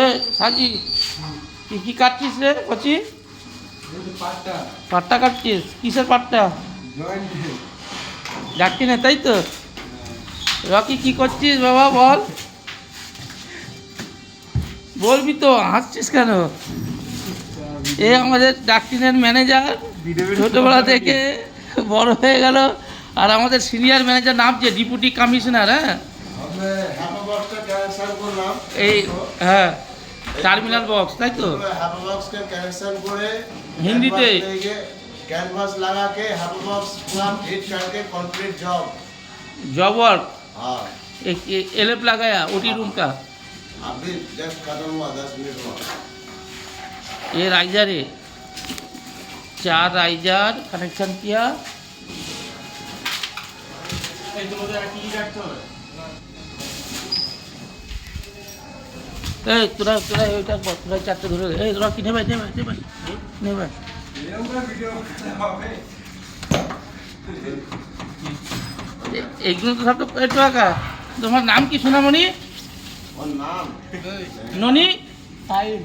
এ সাজি কি কাটছিস রে কচি? পাট্টা কাটছিস? কিসের পাট্টা? যাচ্ছি না তাই তো। রকি কি করছিস বাবা বল, বলবি তো, হাসছিস কেন? এ আমাদের ডাক্তিনের ম্যানেজার, ছোটোবেলা থেকে বড় হয়ে গেল, আর আমাদের সিনিয়র ম্যানেজার নামছে ডেপুটি কমিশনার। হ্যাঁ এই হ্যাঁ টার্মিনাল বক্স তাই তো, হিন্দিতে कैनवास लगा के हैप्पी बॉक्स पूरा फिट करके कंप्लीट जॉब जॉब वर्क। हाँ एक एलएफ लगाया ओटी रूम का। अभी जस्ट खत्म हुआ 10 मिनट हुआ। ये राइजर है, 4 राइजर कनेक्शन किया। এই তোরা তোরা ওইটা তোরা চারটে ধরে, এই তোরা কি নেবে নেবে নেবে নেবে এইগুলো তো সব তো একটু টাকা। তোমার নাম কি সোনামণি? और नाम ননি? সাইড